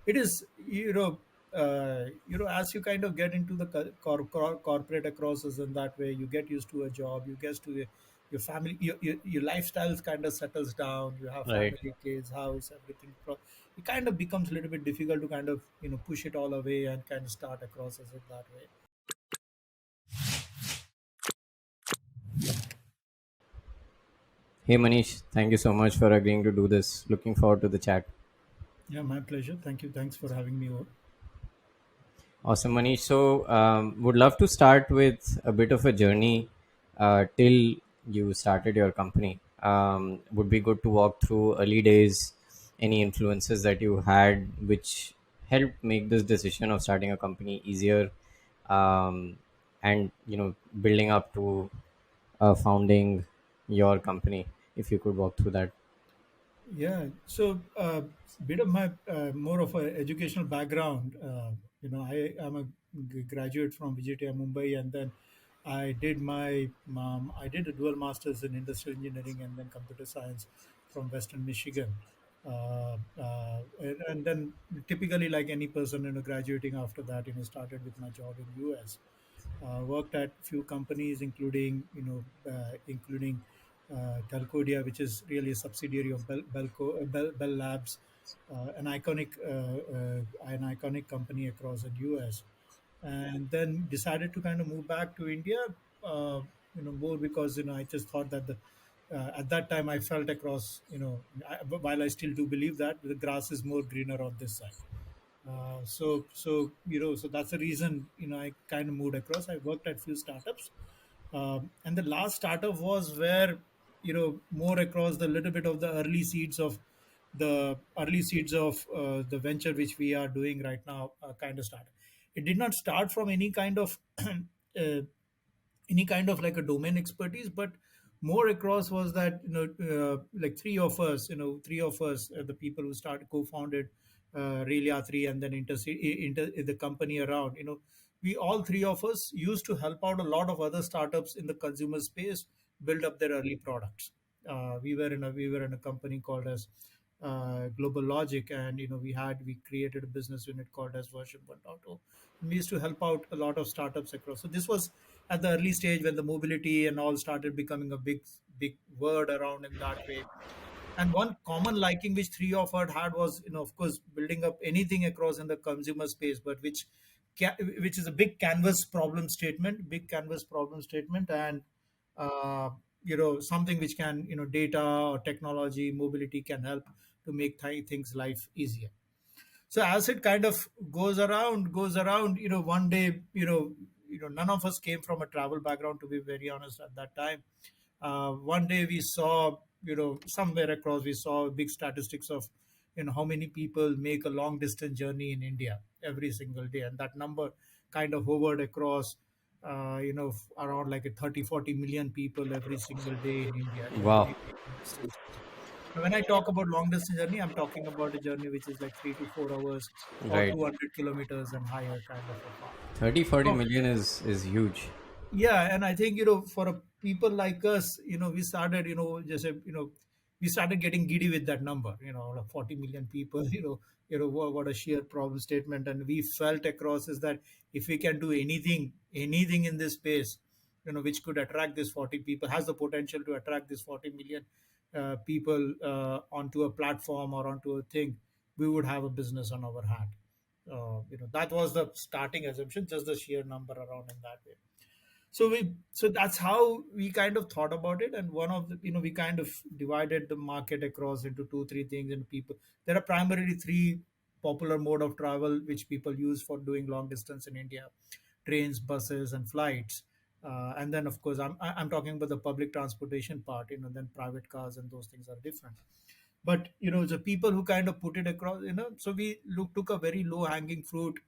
It is, as you kind of get into the corporate acrosses in that way, you get used to a job, you get to your family, your lifestyles kind of settles down. You have Right. family, kids, house, everything. It kind of becomes a little bit difficult to kind of push it all away and kind of start acrosses in that way. Hey Manish, thank you so much for agreeing to do this. Looking forward to the chat. Yeah, my pleasure. Thank you. Thanks for having me over. Awesome, Manish. So, would love to start with a bit of a journey till you started your company. Would be good to walk through early days, any influences that you had which helped make this decision of starting a company easier, um, and building up to founding your company. If you could walk through that. Yeah, so bit of my more of a educational background. I am a graduate from VGT Mumbai, and then I did a dual masters in industrial engineering and then computer science from Western Michigan. And then typically, like any person, graduating after that, started with my job in US. Worked at few companies, including Telcordia, which is really a subsidiary of Bell Labs, an iconic company across the US, and then decided to kind of move back to India. More because I just thought that at that time I felt across, while I still do believe that the grass is more greener on this side. So that's the reason I kind of moved across. I worked at few startups, and the last startup was where more across the little bit of the early seeds of the venture which we are doing right now kind of started. It did not start from any kind of like a domain expertise, but more across was that like three of us, the people who started co-founded RailYatri and then the company around, we all three of us used to help out a lot of other startups in the consumer space build up their early products. We were in a company called as GlobalLogic, and we created a business unit called as Version 1.0. And we used to help out a lot of startups across. So this was at the early stage when the mobility and all started becoming a big word around in that way. And one common liking which three of us had was, of course, building up anything across in the consumer space, but which is a big canvas problem statement, and uh, something which can, data or technology, mobility can help to make things life easier. So as it kind of goes around, one day, none of us came from a travel background, to be very honest, at that time. One day we saw, somewhere across, we saw big statistics of, how many people make a long distance journey in India every single day. And that number kind of hovered across, around like a 30-40 million people every single day in India, Wow. make long distance journey. Now, when I talk about long distance journey, I'm talking about a journey which is like 3 to 4 hours or Right. 200 kilometers and higher kind of a path. 30, 40 So, million is huge. yeah, and I think, for a people like us, we started, we started getting giddy with that number, like 40 million people. What a sheer problem statement. And we felt across is that if we can do anything in this space, which could attract this 40 people, has the potential to attract this 40 million people onto a platform or onto a thing, we would have a business on our hand. That was the starting assumption, just the sheer number around in that way. So that's how we kind of thought about it. And one of the, we kind of divided the market across into two three things. And people, there are primarily three popular mode of travel which people use for doing long distance in India: trains, buses, and flights. And then of course I'm talking about the public transportation part. Then private cars and those things are different. But the people who kind of put it across, so we took a very low hanging fruit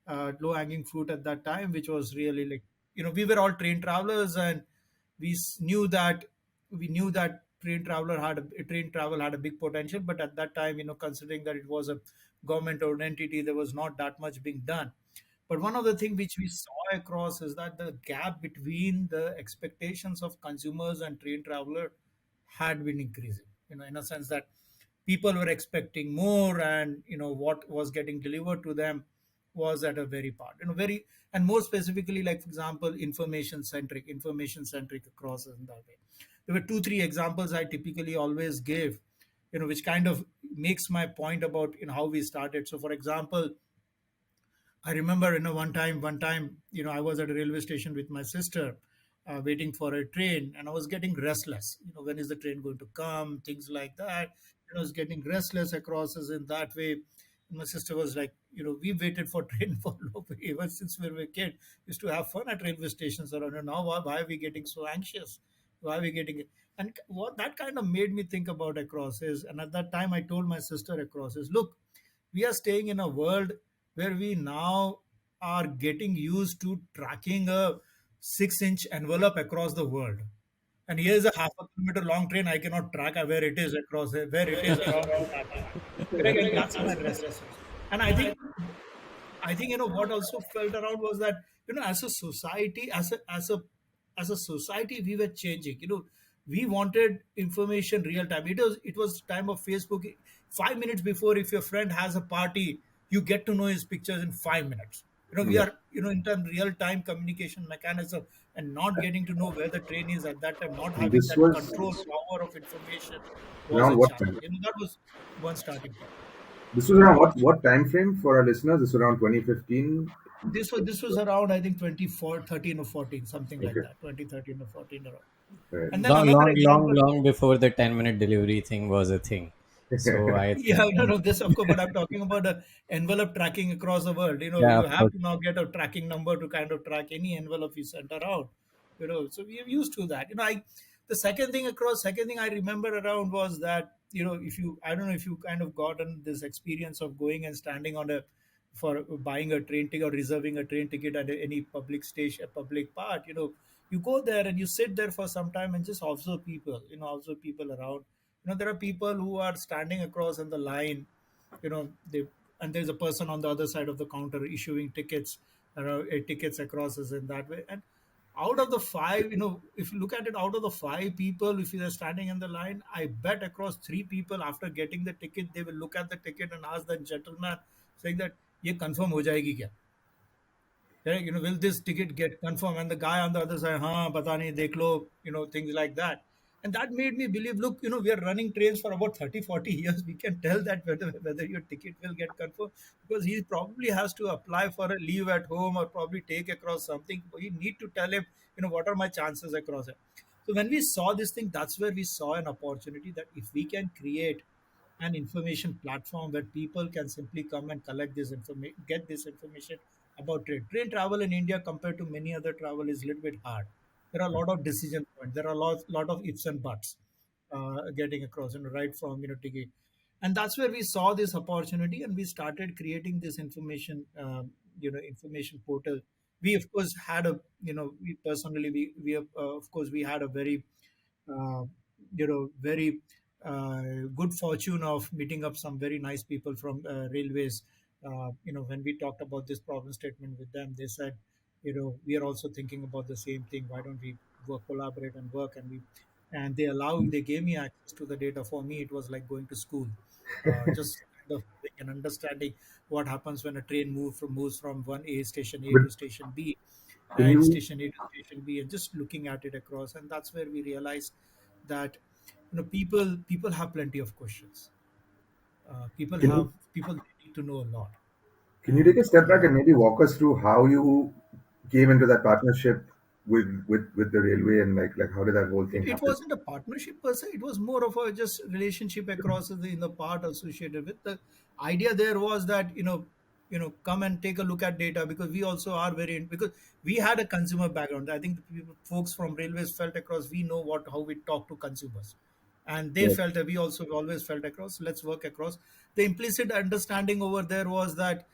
at that time, which was really like, we were all train travelers, and we knew that train travel had a big potential. But at that time, considering that it was a government owned entity, there was not that much being done. But one of the things which we saw across is that the gap between the expectations of consumers and train traveler had been increasing, in a sense that people were expecting more, and what was getting delivered to them was at a very part, very, and more specifically, like for example, information centric across in that way. There were two three examples I typically always give, which kind of makes my point about how we started. So for example, I remember, one time, I was at a railway station with my sister, waiting for a train, and I was getting restless. When is the train going to come? Things like that. I was getting restless across us in that way. And my sister was like, we waited for train for ever since we were a kid. Used to have fun at railway stations around. And now why are we getting so anxious? Why are we getting? And what that kind of made me think about across is, and at that time I told my sister across is, look, we are staying in a world where we now are getting used to tracking a 6-inch envelope across the world. And here's a half a kilometer long train. I cannot track where it is across where it is around in that way. Correct? And that's my restlessness. And I think what also felt around was that, as a society, as a society, we were changing. We wanted information real time. It was time of Facebook. 5 minutes before, if your friend has a party, you get to know his pictures in 5 minutes. We Yeah. are, in terms real time communication mechanism, and not getting to know where the train is at that time, not And having this that was control power of information was around a what challenge. time? That was one starting point. This was around what time frame for our listeners? This was around 2015. This was around, I think, 13 or 14, something like Okay. that, 2013 or 14 around. Right. And then Long, another long, long, example. long before the 10-minute delivery thing was a thing. So I Yeah, think, no, this of course, but I'm talking about the envelope tracking across the world. yeah, You of have course. to now get a tracking number to kind of track any envelope you sent around. So we are used to that. The second thing I remember around was that, if you, I don't know if you kind of gotten this experience of going and standing on a, for buying a train ticket or reserving a train ticket at any public station, public part. You go there and you sit there for some time and just observe people around. There are people who are standing across in the line, they, and there's a person on the other side of the counter issuing tickets across us in that way. And out of the five, if you look at it, out of the five people, if you're standing in the line, I bet across three people, after getting the ticket, they will look at the ticket and ask the gentleman, saying that, ye confirm ho jayegi kya? Correct? Will this ticket get confirmed? And the guy on the other side, pata nahi, dekh lo, things like that. And that made me believe, look, we are running trains for about 30, 40 years. We can tell that whether your ticket will get confirmed, because he probably has to apply for a leave at home or probably take across something. We need to tell him, what are my chances across it. So when we saw this thing, that's where we saw an opportunity that if we can create an information platform where people can simply come and collect this information, get this information about trade. Train travel in India compared to many other travel is a little bit hard. There are a lot of decision points. There are lot of ifs and buts getting across, right from ticket, and that's where we saw this opportunity, and we started creating this information portal. We of course had a, we personally, we of course we had a very uh, very good fortune of meeting up some very nice people from railways. When we talked about this problem statement with them, they said, we are also thinking about the same thing. Why don't we collaborate and work? And they gave me access to the data. For me, it was like going to school, just kind of having an understanding what happens when a train moves from one A station A But to station B, can you station A to station B, and just looking at it across. And that's where we realized that, people have plenty of questions. People can you need to know a lot. can you take And a step back and maybe walk us through how you came into that partnership with the railway, and like how did that whole thing it happen? wasn't a partnership per se. It was more of a just relationship across in the part associated with the idea. There was that, come and take a look at data, because we also are because we had a consumer background. I think the folks from railways felt across. We know how we talk to consumers, and they Right. felt that we also always felt across. Let's work across. The implicit understanding over there was that,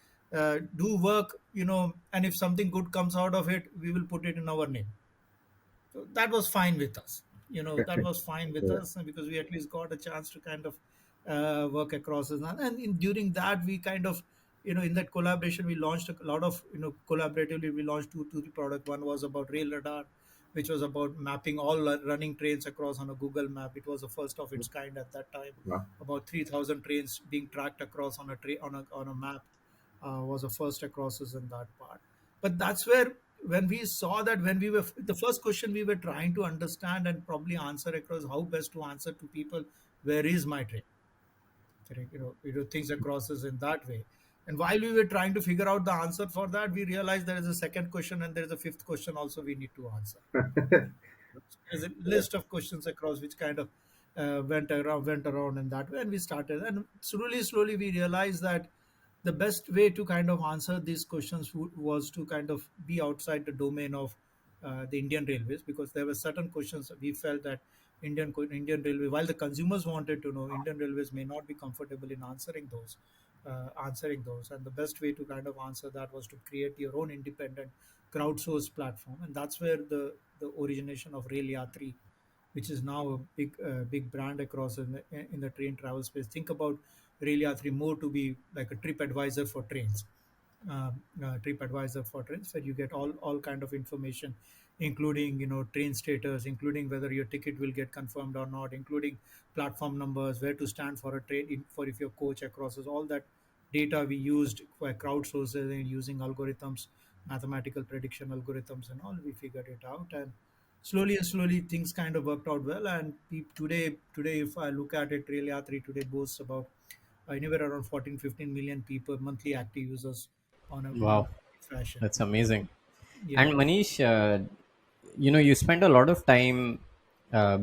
do work, and if something good comes out of it, we will put it in our name. So that was fine with us. That was fine with Yeah. us, because we at least got a chance to kind of work across it. And during that, we kind of, in that collaboration, we launched a lot of, collaboratively, we launched two to three product. One was about rail radar, which was about mapping all running trains across on a Google map. It was the first of its kind at that time. Wow. About 3,000 trains being tracked across on a on a map was the first across us in that part. But that's where, when we saw that, when we were, the first question we were trying to understand and probably answer across, how best to answer to people, where is my train? Correct. Things across us in that way. And while we were trying to figure out the answer for that, we realized there is a second question and there is a fifth question also we need to answer. There's a list of questions across which kind of went around in that way, and we started. And slowly we realized that the best way to kind of answer these questions was to kind of be outside the domain of the Indian Railways, because there were certain questions that we felt that Indian Railway, while the consumers wanted to know, Indian Railways may not be comfortable in answering those. And the best way to kind of answer that was to create your own independent crowdsourced platform, and that's where the origination of RailYatri, which is now a big brand across in the train travel space. Think about RailYatri more to be like a trip advisor for trains. Trip advisor for trains, where you get all kind of information, including train status, including whether your ticket will get confirmed or not, including platform numbers, where to stand for a train, for if your coach acrosses. All that data we used for crowdsourcing and using algorithms, mathematical prediction algorithms and all. We figured it out, and slowly things kind of worked out well. And today, if I look at it, really R3 today boasts about anywhere around 14-15 million people, monthly active users on a Wow, fashion. that's amazing. Yeah. And Manish, you spent a lot of time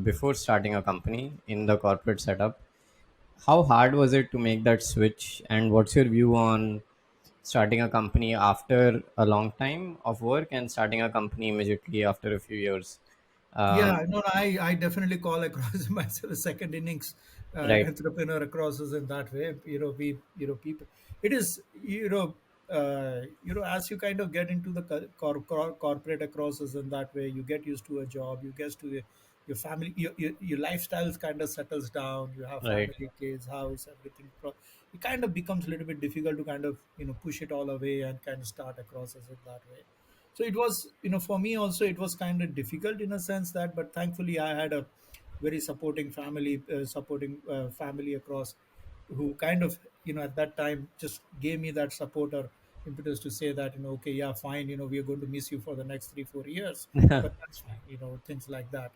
before starting a company in the corporate setup. How hard was it to make that switch? And what's your view on starting a company after a long time of work and starting a company immediately after a few years? Yeah, Um, no, I definitely call across myself a second innings right, entrepreneur across us in that way. People. It is as you kind of get into the corporate across us in that way, you get used to a job, you get to your family, your lifestyles kind of settles down. You have right, family, kids, house, everything. It kind of becomes a little bit difficult to kind of push it all away and kind of start across us in that way. So it was, for me also, it was kind of difficult in a sense that, but thankfully I had a very supporting family across, who kind of, at that time just gave me that support or impetus to say that, okay, yeah, fine, we are going to miss you for the next 3-4 years, but that's fine, things like that.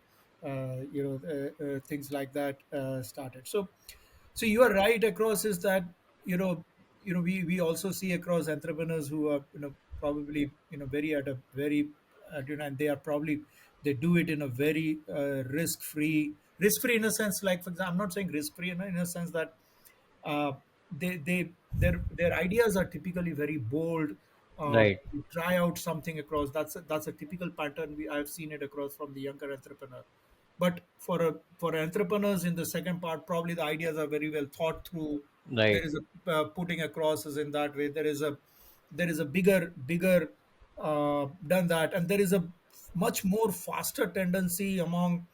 Things like that started. So you are right across, is that we also see across entrepreneurs who are probably very at a very and they are probably, they do it in a very risk free in a sense, like for example, I'm not saying risk free in a sense that uh, their ideas are typically very bold. right, You try out something across, that's a typical pattern I've seen it across from the younger entrepreneur. But for entrepreneurs in the second part, probably the ideas are very well thought through. There right, is a putting across is in that way. There is a bigger done that, and there is a much more faster tendency among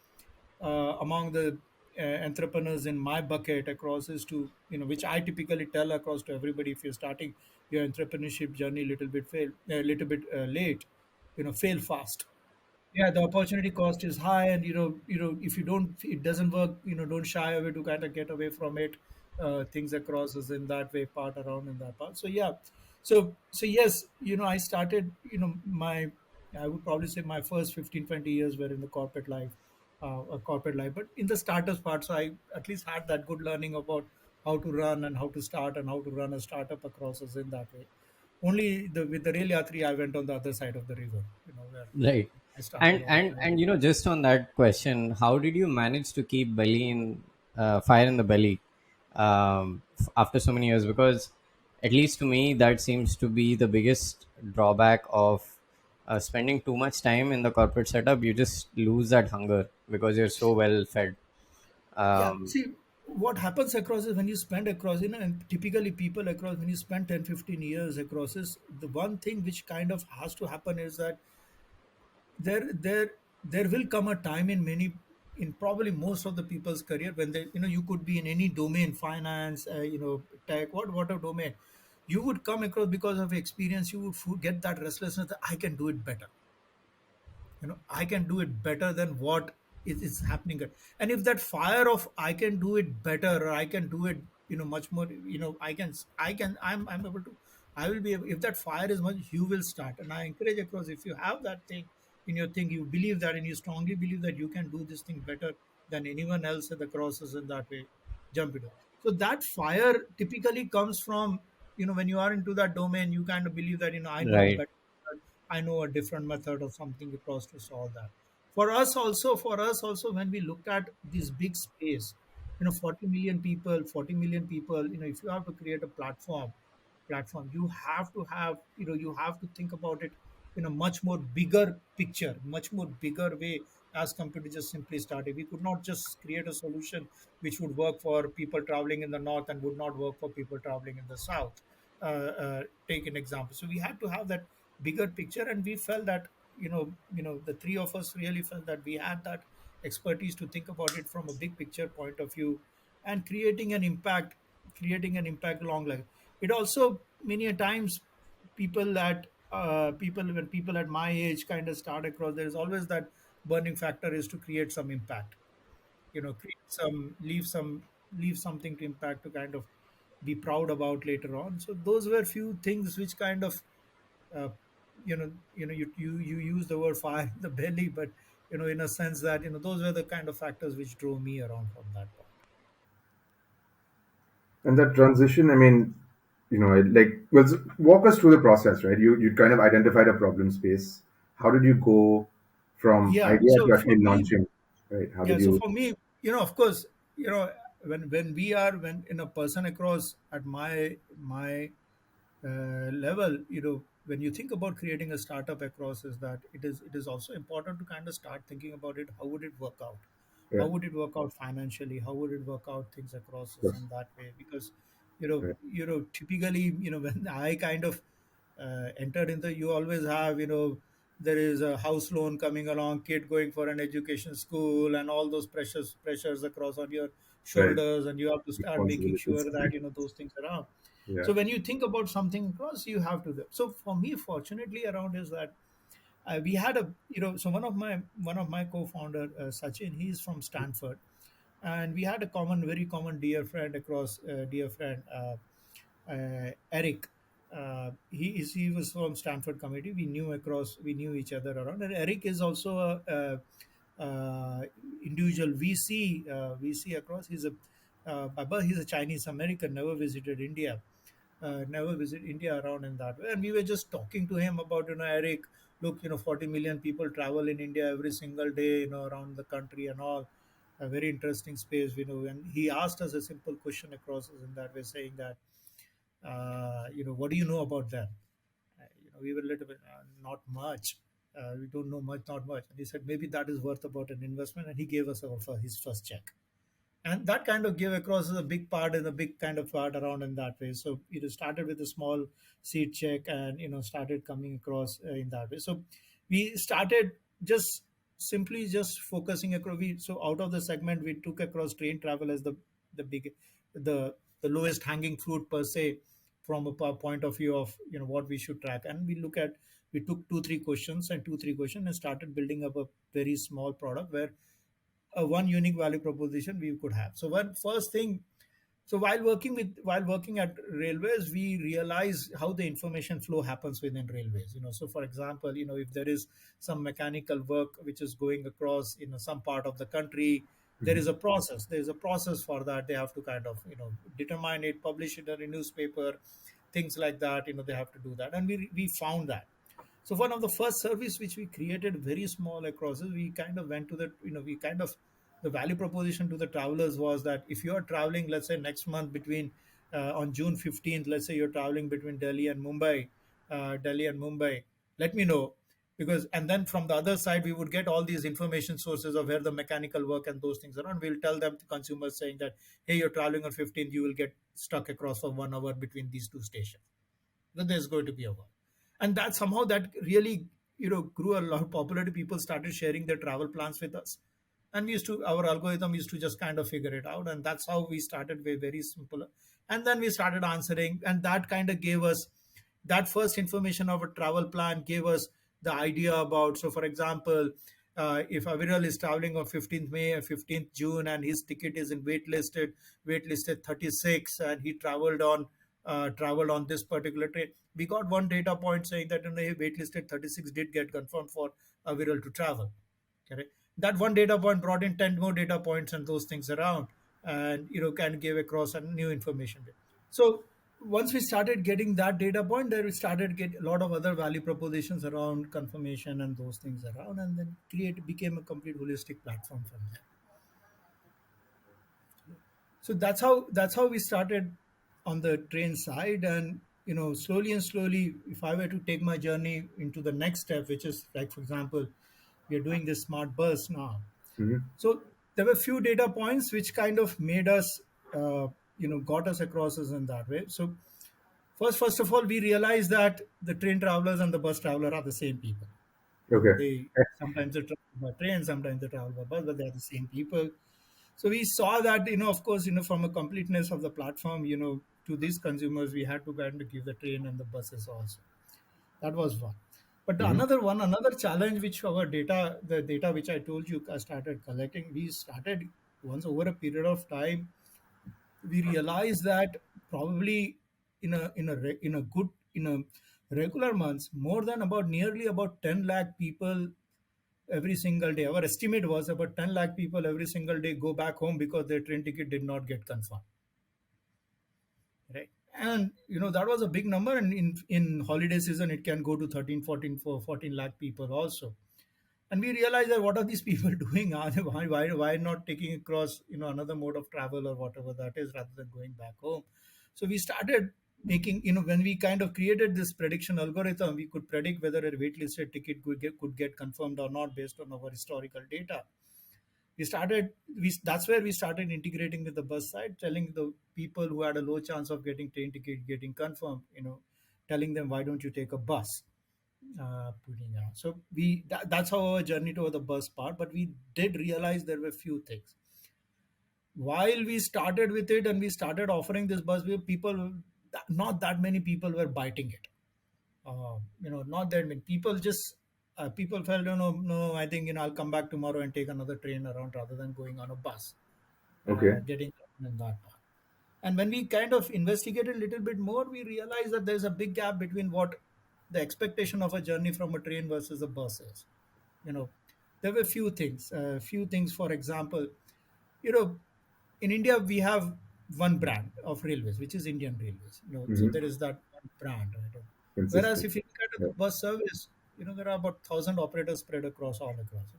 the entrepreneurs in my bucket across, is to, which I typically tell across to everybody: if you're starting your entrepreneurship journey a little bit late, fail fast. Yeah, the opportunity cost is high, and if you don't, it doesn't work, don't shy away to kind of get away from it. Things across is in that way, part around in that part. So yeah, so yes, I started, I would probably say my first 15-20 years were in the corporate life, but in the startups part, so I at least had that good learning about how to run and how to start and how to run a startup across us in that way. Only with the Rail Yatri, I went on the other side of the river, where right. I started And on and and just on that question, how did you manage to keep belly in fire in the belly after so many years? Because at least to me, that seems to be the biggest drawback of spending too much time in the corporate setup. You just lose that hunger because you're so well fed. Yeah, Um, see, what happens across is when you spend across, and typically people across, when you spend 10-15 years across, is the one thing which kind of has to happen is that there there there will come a time in probably most of the people's career, when they, you could be in any domain, finance, tech, whatever domain, you would come across, because of experience, you would get that restlessness that I can do it better, I can do it better than what is happening. And if that fire of I can do it better, or I can do it much more, I'm able to, I will be able, if that fire is much, you will start. And I encourage across, if you have that thing in your thing, you believe that, and you strongly believe that you can do this thing better than anyone else at the crosses, in that way, jump into. So that fire typically comes from, when you are into that domain, you kind of believe that, I know a Right. better, I know a different method or something across to solve that. For us also, when we look at this big space, 40 million people, if you have to create a platform, you have to have, you have to think about it in a much more bigger picture, much more bigger way, as compared to just simply starting. We could not just create a solution which would work for people traveling in the north and would not work for people traveling in the south. Take an example. So we had to have that bigger picture, and we felt that, the three of us really felt that we had that expertise to think about it from a big picture point of view, and creating an impact long life. It also, many a times, people when people at my age kind of start across, there is always that burning factor, is to create some impact, create some leave something to impact, to kind of be proud about later on. So those were few things which kind of, uh, you use the word fire in the belly, but, in a sense that, those were the kind of factors which drove me around from that point. And that transition, I mean, walk us through the process, right? You kind of identified a problem space. How did you go from Yeah. idea So to for actually me, launching, right? How yeah. did So you? for me, of course, when in a person across at my level, when you think about creating a startup across, is that it is also important to kind of start thinking about it. How would it work out? Yeah, How would it work out financially? How would it work out things across us yes, in that way? Because, right, typically, when I kind of entered into, you always have, there is a house loan coming along, kid going for an education school, and all those pressures across on your right. shoulders, and you have to start making sure Responsibilities. that, those things around. Yeah. So when you think about something across, you have to do. So for me, fortunately, around is that, we had a, so one of my co-founder, Sachin, he's from Stanford, and we had a very common dear friend, Eric. He was from Stanford community. We knew each other around, and Eric is also individual VC across. By birth, he's a Chinese American, never visit India around in that way. And we were just talking to him about, Eric, look, 40 million people travel in India every single day, around the country and all. A very interesting space, and he asked us a simple question across us in that way, saying that, what do you know about them? We were a little bit, not much. We don't know much, not much. And he said, maybe that is worth about an investment. And he gave us his first check, and that kind of gave across a big part, and a big kind of part around in that way. So started with a small seed check, and started coming across, in that way. So we started just simply just focusing across. So out of the segment, we took across train travel as the big the the lowest hanging fruit per se, from a point of view of, what we should track. And we took two three questions, and started building up a very small product, where one unique value proposition we could have. So one first thing, so while working at railways, we realize how the information flow happens within railways. So for example, if there is some mechanical work which is going across, some part of the country, there is a process. There is a process for that. They have to kind of, determine it, publish it in a newspaper, things like that. They have to do that, and we found that. So one of the first service which we created very small across is, we kind of went to the, we kind of, the value proposition to the travelers was that, if you are traveling, let's say next month between, on June 15th, let's say you're traveling between Delhi and Mumbai, let me know. Because, and then from the other side, we would get all these information sources of where the mechanical work and those things are on. We'll tell them, the consumers, saying that, hey, you're traveling on 15th, you will get stuck across for 1 hour between these two stations. Then there's going to be a war. And that somehow that really, grew a lot of popularity. People started sharing their travel plans with us, and our algorithm used to just kind of figure it out. And that's how we started, with very simple. And then we started answering, and that kind of gave us that first information of a travel plan, gave us the idea about, so for example, if Aviral is traveling on 15th May or 15th June and his ticket is in waitlisted 36, and he traveled on this particular train, we got one data point saying that, he waitlisted 36 did get confirmed for Aviral to travel. Correct. That one data point brought in 10 more data points and those things around, and can give across a new information. So once we started getting that data point, there we started get a lot of other value propositions around confirmation and those things around, and then create became a complete holistic platform from there. So that's how we started on the train side. And slowly and slowly, if I were to take my journey into the next step, which is like, for example, we are doing this smart bus now. Mm-hmm. So there were few data points which kind of made us got us across us in that way. So first of all, we realized that the train travelers and the bus traveler are the same people. Okay. They sometimes they travel by train, sometimes they travel by bus, but they are the same people. So we saw that, of course, from a completeness of the platform, to these consumers, we had to kind of give the train and the buses also. That was one. But Mm-hmm. another challenge which the data which I told you I started collecting, we started once over a period of time, we realized that probably in a regular months, more than about nearly about 10 lakh people every single day. Our estimate was about 10 lakh people every single day go back home because their train ticket did not get confirmed. Right. And that was a big number, and in holiday season it can go to 13, 14, 14 lakh people also. And we realized that what are these people doing? Why not taking across another mode of travel or whatever that is, rather than going back home? So we started making, when we kind of created this prediction algorithm, we could predict whether a waitlisted ticket could get confirmed or not based on our historical data. That's where we started integrating with the bus side, telling the people who had a low chance of getting train ticket getting confirmed, telling them, why don't you take a bus? Putting out. So that's how our journey to the bus part. But we did realize there were few things while we started with it, and we started offering this bus. People, not that many people were biting it. Not that many people. Just people felt, no, I think I'll come back tomorrow and take another train around rather than going on a bus, Okay. getting in that part. And when we kind of investigated a little bit more, we realized that there's a big gap between what the expectation of a journey from a train versus a bus is. You know, there were few things. Few things, for example, you know, in India we have one brand of railways, which is Indian Railways. So Mm-hmm. there is that one brand, right? Whereas Consistent. if you look at Yeah. the bus service, there are about 1,000 operators spread all across.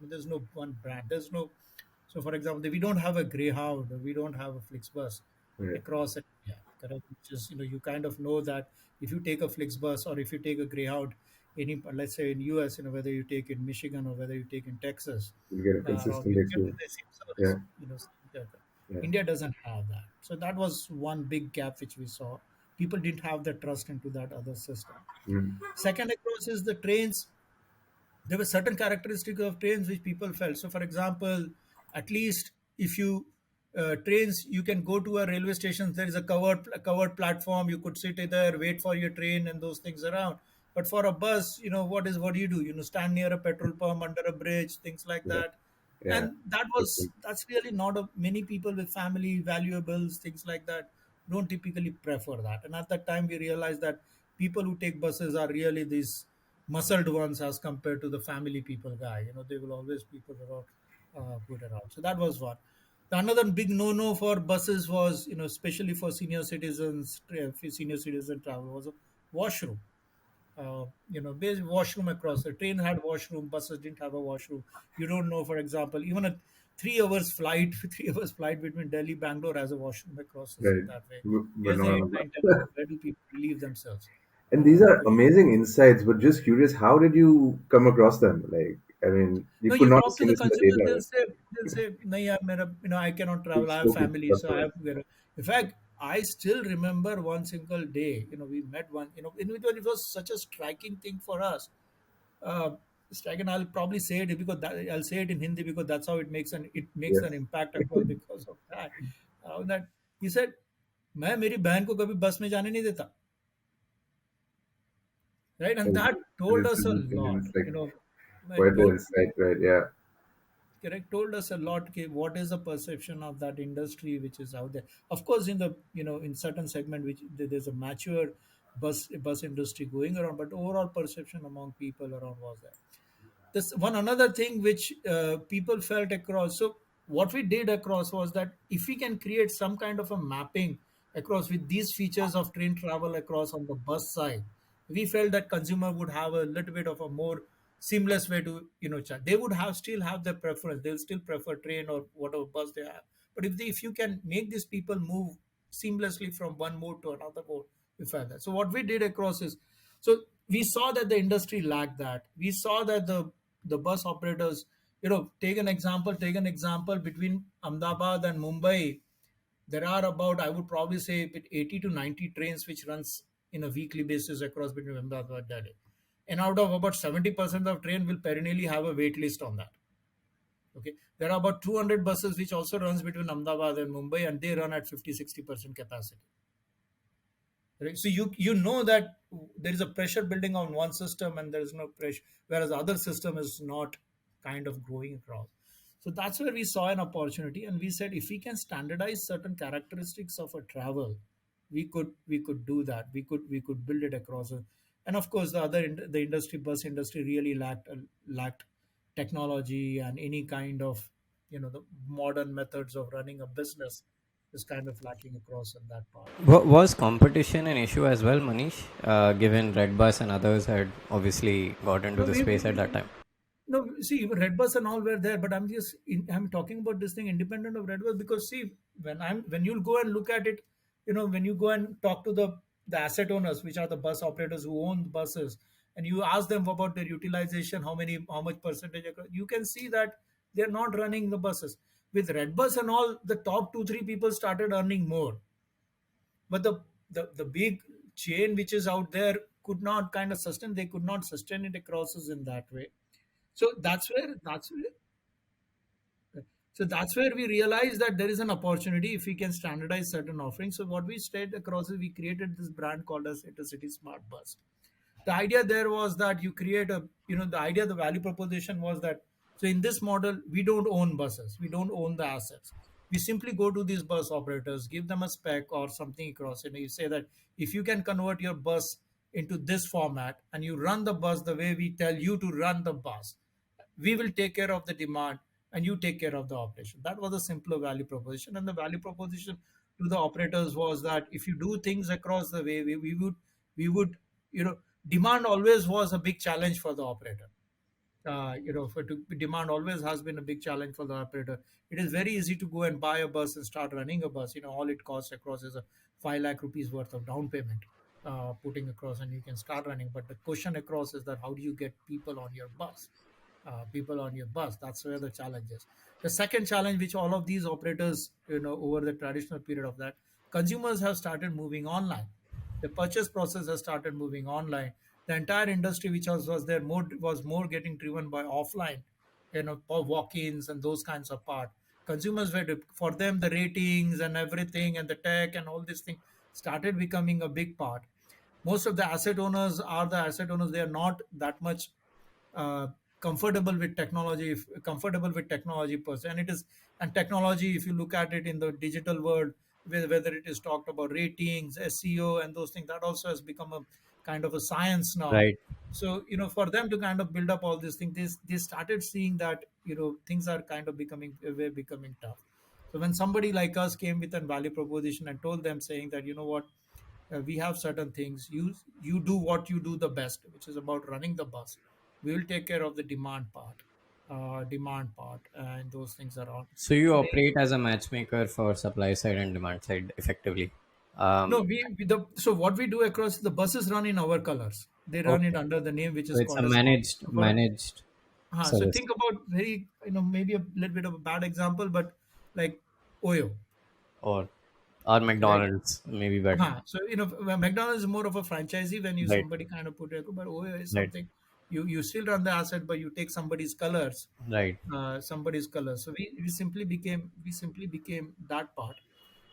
There's no one brand. There's no. So, for example, we don't have a Greyhound, we don't have a Flixbus Right. across India. Correct? Which is, you kind of know that if you take a Flixbus or if you take a Greyhound, let's say in US, whether you take in Michigan or whether you take in Texas, You get a around, consistent you get experience. the same Yeah. service. Yeah. India doesn't have that. So that was one big gap which we saw. People didn't have the trust into that other system. Mm. Second across is the trains. There were certain characteristics of trains which people felt. So, for example, at least if you trains, you can go to a railway station. There is a covered platform. You could sit there, wait for your train, and those things around. But for a bus, what do you do? Stand near a petrol pump, under a bridge, things like Yeah. that. Yeah. And Different. that's really not many people with family valuables, things like that, don't typically prefer that. And at that time we realized that people who take buses are really these muscled ones as compared to the family people guy. They will always people around, put around. So that was one. The another big no-no for buses was, especially for senior citizen travel, was a washroom. Basic washroom across. The train had washroom, buses didn't have a washroom. You don't know, for example, even a 3 hours flight, 3 hours flight between Delhi, Bangalore has a washroom across in Right. that way. But Here's the not on a headline telling bus. you where do people relieve themselves. And these are Putting amazing insights, but just curious, how did you come across them? Like, I mean, you No, could you not have talk to seen the this in the consumers, data. they'll say, "No, yeah, I cannot You travel. I have spoke it family, up so I for it. have to get." In fact, I still remember one single day. We met one. It was such a striking thing for us. Striking. I'll probably say it because I'll say it in Hindi because that's how it makes an Yes. impact as well because of that. That he said, "मैं मेरी बहन को कभी बस में जाने नहीं देता." right? And Well, that this told is us a significant. lot, It's like it quite the told, insight, right? Yeah. correct, told us a lot, what is the perception of that industry which is out there. Of course, in the, in certain segment which there's a mature bus industry going around, but overall perception among people around was that this one another thing which people felt across. So what we did across was that if we can create some kind of a mapping across with these features of train travel across on the bus side, we felt that consumer would have a little bit of a more seamless way to, chat. They would have still have their preference, they'll still prefer train or whatever bus they have. But if you can make these people move seamlessly from one mode to another mode, we felt that. So what we did across is, so we saw that the industry lacked that. We saw that the bus operators, take an example between Ahmedabad and Mumbai. There are about, I would probably say, 80 to 90 trains which runs in a weekly basis across between Ahmedabad and Delhi. And out of about 70% of train will perennially have a wait list on that. Okay. There are about 200 buses which also runs between Ahmedabad and Mumbai, and they run at 50-60% capacity. Right? So you know that there is a pressure building on one system and there is no pressure, whereas the other system is not kind of growing across. So that's where we saw an opportunity, and we said if we can standardize certain characteristics of a travel, we could do that. We could build it across. And of course, the industry, bus industry, really lacked technology and any kind of, the modern methods of running a business is kind of lacking across in that part. Was competition an issue as well, Manish? Given Redbus and others had obviously got into No, the space at that time. no. See, even Redbus and all were there, but I'm talking about this thing independent of Redbus, because see, when you'll go and look at it, when you go and talk to the asset owners, which are the bus operators who own the buses, and you ask them about their utilization, how much percentage, you can see that they're not running the buses. With Redbus and all, the top two three people started earning more, but the big chain which is out there could not kind of sustain. They could not sustain it across us in that way. So that's where we realized that there is an opportunity if we can standardize certain offerings. So what we stayed across is we created this brand called as IntrCity SmartBus. The idea there was that you create the idea, the value proposition was that, so in this model, we don't own buses, we don't own the assets. We simply go to these bus operators, give them a spec or something across, and you say that if you can convert your bus into this format and you run the bus the way we tell you to run the bus, we will take care of the demand and you take care of the operation. That was a simpler value proposition. And the value proposition to the operators was that if you do things across the way, we would, demand always was a big challenge for the operator. Demand always has been a big challenge for the operator. It is very easy to go and buy a bus and start running a bus. All it costs across is a 5 lakh rupees worth of down payment, putting across, and you can start running. But the question across is that how do you get people on your bus? That's where the challenge is. The second challenge, which all of these operators, over the traditional period of that, consumers have started moving online. The purchase process has started moving online. The entire industry, which was more getting driven by offline, for walk-ins and those kinds of part. Consumers were, for them, the ratings and everything and the tech and all these things started becoming a big part. Most of the asset owners, they are not that much uh, comfortable with technology per se. And technology, if you look at it in the digital world, whether it is talked about ratings, SEO, and those things, that also has become a kind of a science now. Right. So for them to kind of build up all these things, they started seeing that things are kind of becoming tough. So when somebody like us came with a value proposition and told them, saying that, what, we have certain things, you do what you do the best, which is about running the bus. We will take care of the demand part and those things around. So you And operate as a matchmaker for supply side and demand side effectively. no, Um, so what we do across, the buses run in our colors. They run it okay. under the name which So is it's a called as smart. managed So managed so service. think about very, maybe a little bit of a bad example, but like Oyo, Or right? McDonald's maybe better. So McDonald's is more of a franchisee when you Right. somebody kind of put it, but Oyo is Right. something, you still run the asset, but you take Right. somebody's colors. So we simply became that part.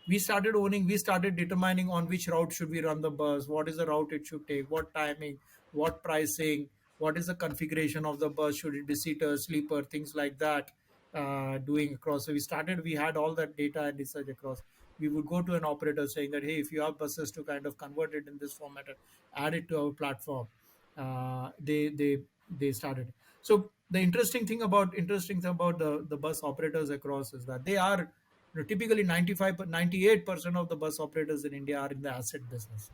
We started determining on which route should we run the bus, what is the route it should take, what timing, what pricing, what is the configuration of the bus, should it be seater, sleeper, things like that, doing across. So we had all that data and research across. We would go to an operator saying that, hey, if you have buses to kind of convert it in this format, add it to our platform. They started. So the interesting thing about the bus operators across is that they are, typically 98% of the bus operators in India are in the asset business.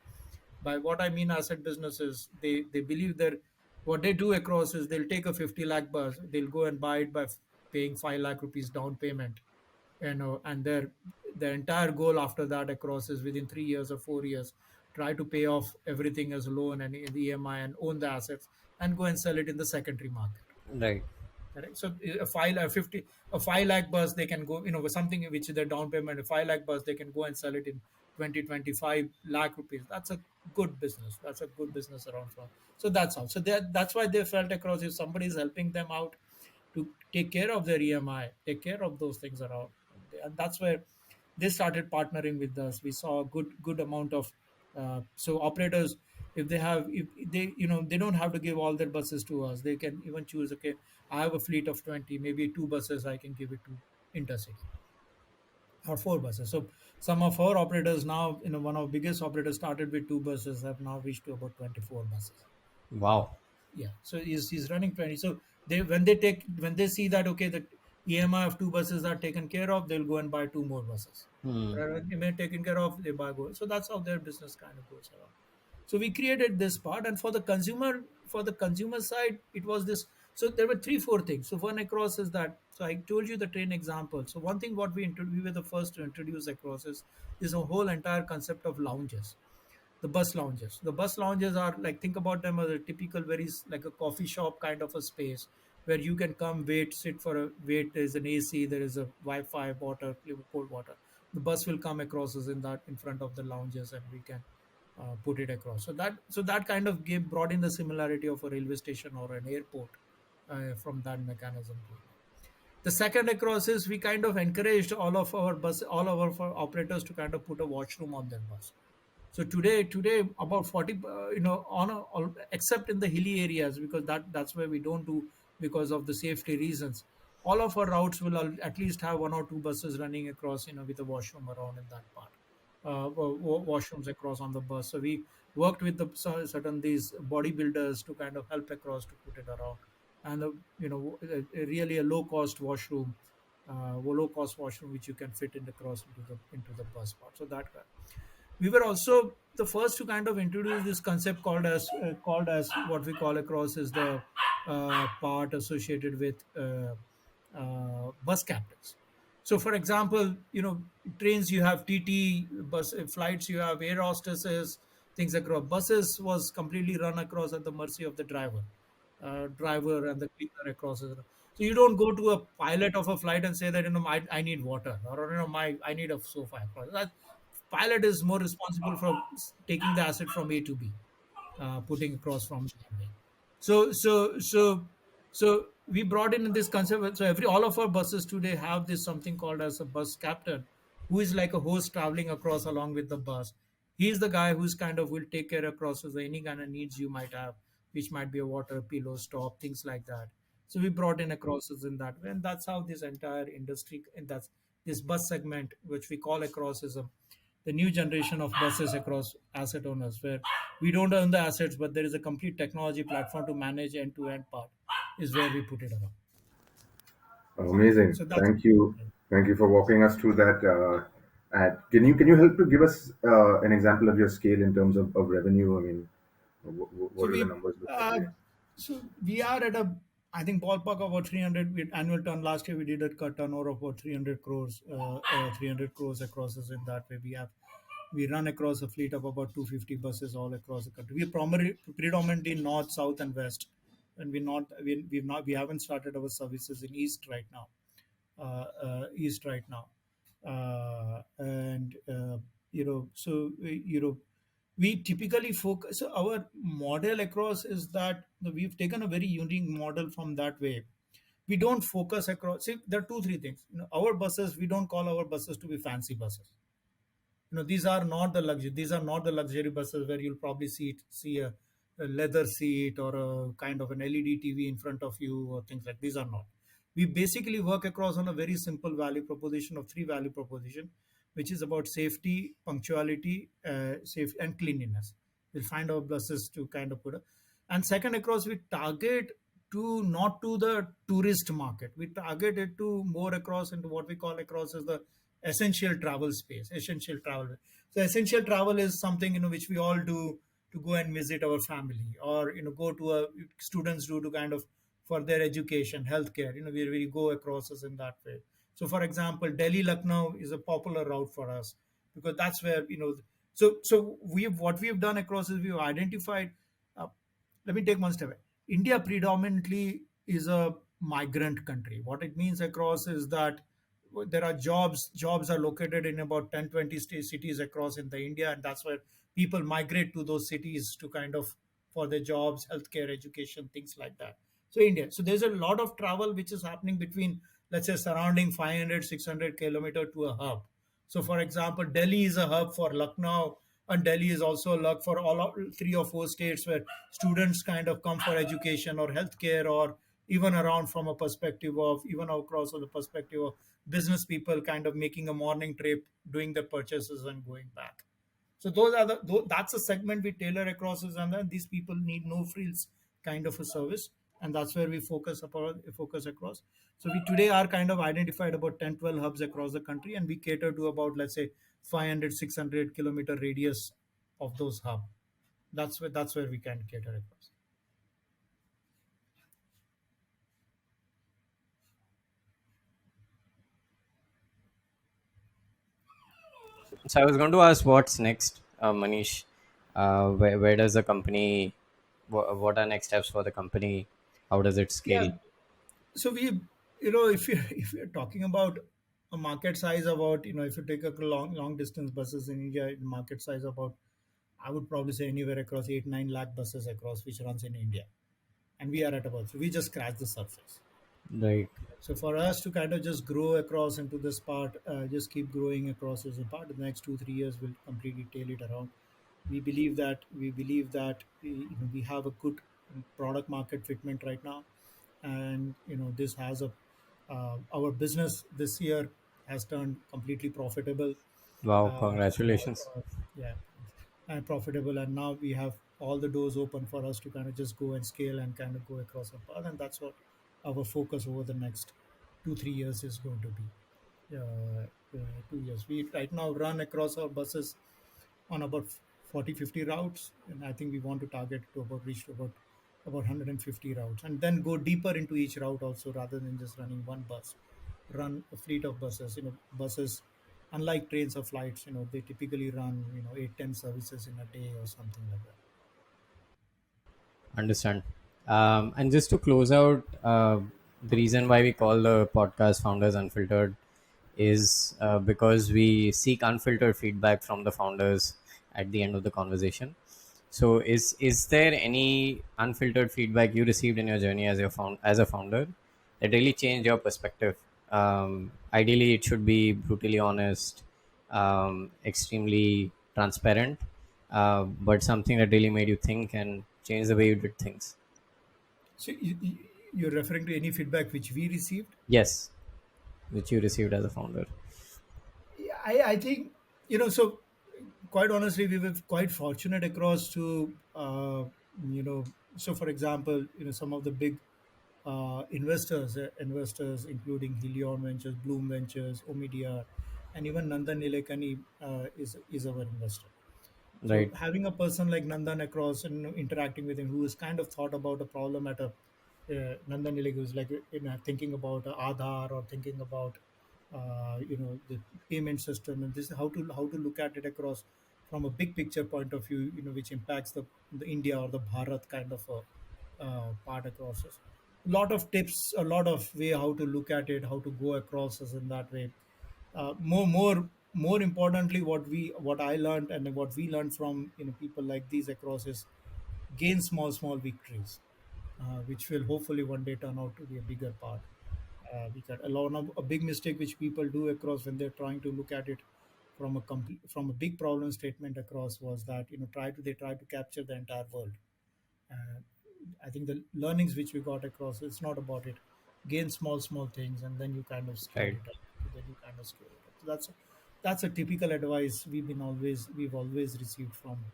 By what I mean asset business is they believe that what they do across is they'll take a 50 lakh bus, they'll go and buy it by paying 5 lakh rupees down payment, and their entire goal after that across is within 3 years or 4 years, try to pay off everything as a loan and the EMI and own the assets and go and sell it in the secondary market. Right. Correct. So a 5 lakh bus they can go, with something which is their down payment, a 5 lakh bus they can go and sell it in 20-25 lakh rupees. That's a good business. That's a good business around for. So that's how. So that's why they felt across, if somebody is helping them out to take care of their EMI, take care of those things around, and that's where they started partnering with us. We saw a good amount of, so operators, if they, they don't have to give all their buses to us. They can even choose, okay, I have a fleet of 20, maybe two buses I can give it to InterCity, or four buses. So some of our operators now, one of our biggest operators started with two buses, have now reached to about 24 buses. Wow. Yeah, so he's running 20. So when they see that, okay, the EMI of two buses are taken care of, they'll go and buy two more buses. Hmm. Right, when EMI taken care of, they buy go. So that's how their business kind of goes around. So we created this part, and for the consumer side, it was this. So there were three, four things. So one across is that. So I told you the train example. So one thing what we were the first to introduce across is a whole entire concept of lounges. The bus lounges are like, think about them as a typical, like a coffee shop kind of a space where you can come, wait, sit for a wait. There's an AC, there is a Wi-Fi, water, cold water. The bus will come across us in front of the lounges, and we can put it across. So that kind of brought in the similarity of a railway station or an airport, from that mechanism going on. The second across is we kind of encouraged all of our operators to kind of put a washroom on their bus. So today about 40, except in the hilly areas, because that's where we don't do, because of the safety reasons. All of our routes will at least have one or two buses running across, with a washroom around in that part. Washrooms across on the bus. So we worked with certain these bodybuilders to kind of help across to put it around, and really a low cost washroom which you can fit in across into the bus part. So that we were also the first to kind of introduce this concept called as what we call across is the part associated with bus captains. So for example, trains you have TT, bus flights you have air hostesses, things across. Buses was completely run across at the mercy of the driver and the cleaner across. So you don't go to a pilot of a flight and say that, I need water, or I need a sofa. That pilot is more responsible for taking the asset from A to B, putting across from that way. So we brought in this concept. So all of our buses today have this something called as a bus captain, who is like a host traveling across along with the bus. He is the guy who's kind of will take care across of any kind of needs you might have, which might be a water, pillow, stop, things like that. So we brought in across in that way, and that's how this entire industry, and that's this bus segment, which we call across as the new generation of buses across asset owners, where we don't own the assets, but there is a complete technology platform to manage end-to-end part, is where we put it around. Amazing. So that's Thank you for walking us through that. Can you help to give us an example of your scale in terms of revenue? I mean, what so do the we numbers look like uh, today? so we are at a, I think, ballpark of about 300 annual turn. Last year we did a turnover of about 300 crores, 300 crores across us. In that way, we run across a fleet of about 250 buses all across the country. We are predominantly north, south, and west, and we haven't started our services in east right now. East right now, and so we typically focus. So our model across is that we've taken a very unique model from that way. We don't focus across. See, there are two, three things. Our buses, we don't call our buses to be fancy buses. These are not the luxury. These are not the luxury buses where you'll probably see a leather seat or a kind of an LED TV in front of you or things like. These are not. We basically work across on a very simple value proposition of three value proposition, which is about safety, punctuality, safe and cleanliness. We'll find our buses to kind of put a, and second across we target to not to the tourist market. We target it to more across into what we call across as the essential travel space, essential travel. So essential travel is something which we all do to go and visit our family, or go to a students do to kind of for their education, healthcare. We go across us in that way. So for example, Delhi Lucknow is a popular route for us because that's where so we what we've done across is we've identified. uh, Let me take one step back. India predominantly is a migrant country. What it means across is that there are jobs are located in about 10 20 cities across in the India, and that's where people migrate to those cities to kind of for their jobs, healthcare, education, things like that. So India, so there's a lot of travel which is happening between, let's say, surrounding 500 600 kilometer to a hub. So, for example, Delhi is a hub for Lucknow, and Delhi is also a hub for all three or four states where students kind of come for education or healthcare, or even around from a perspective of even across of the perspective of business people kind of making a morning trip, doing their purchases and going back. So that's a segment we tailor across is, and then these people need no frills kind of a service, and that's where we focus across. So we today are kind of identified about 10 12 hubs across the country, and we cater to about, let's say, 500 600 kilometer radius of those hub. That's where we can cater across. So I was going to ask what's next, Manish. Where does the company? What are next steps for the company? How does it Yeah. scale? So if you if you're talking about a market size about, if you take a long distance buses in India, market size about, I would probably say anywhere across 8 9 lakh buses across which runs in India, and we are at about, so we just scratch the surface. Right. So for us to kind of just grow across into this part, just keep growing across as a part, the next 2 3 years will completely tail it around. We believe that we have a good product market fitment right now, and this has a our business this year has turned completely profitable. Wow. uh, Congratulations. yeah, and profitable, and now we have all the doors open for us to kind of just go and scale and kind of go across our path, and that's what our focus over the next 2 3 years is going to be. 2 years we right now run across our buses on about 40 50 routes, and I think we want to target to about reach to about 150 routes, and then go deeper into each route also, rather than just running one bus, run a fleet of buses. Buses, unlike trains or flights, they typically run 8 10 services in a day or something like that. Understand. And just to close out, the reason why we call the podcast Founders Unfiltered is because we seek unfiltered feedback from the founders at the end of the conversation. So, is there any unfiltered feedback you received in your journey as a founder that really changed your perspective? Ideally, it should be brutally honest, extremely transparent, but something that really made you think and change the way you did things. So you're referring to any feedback which we received? Yes, which you received as a founder. Yeah, I think, so quite honestly, we were quite fortunate across to, you know, so for example, some of the big investors, including Helion Ventures, Bloom Ventures, Omidyar, and even Nandan Nilekani is our investor. So Right. having a person like Nandan across and interacting with him, who has kind of thought about a problem at a Nandan Nileg was like thinking about Aadhaar, or thinking about the payment system, and this how to look at it across from a big picture point of view, which impacts the India or the Bharat kind of a part across us. A lot of tips, a lot of way how to look at it, how to go across us in that way. More importantly, what I learned and what we learned from people like these across is gain small victories, which will hopefully one day turn out to be a bigger part. We got a lot of a big mistake which people do across when they're trying to look at it from a big problem statement across was that they try to capture the entire world. uh, I think the learnings which we got across, it's not about it. Gain small things and then you kind of scale Right. it up. Then you kind of scale it up. So that's a typical advice we've always received from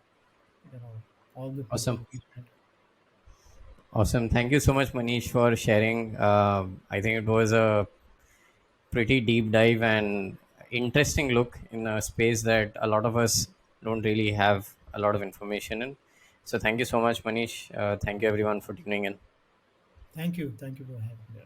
all the people Awesome. we met. Awesome. Thank you so much, Manish, for sharing. I think it was a pretty deep dive and interesting look in a space that a lot of us don't really have a lot of information in. So, thank you so much, Manish. Thank you, everyone, for tuning in. Thank you for having me.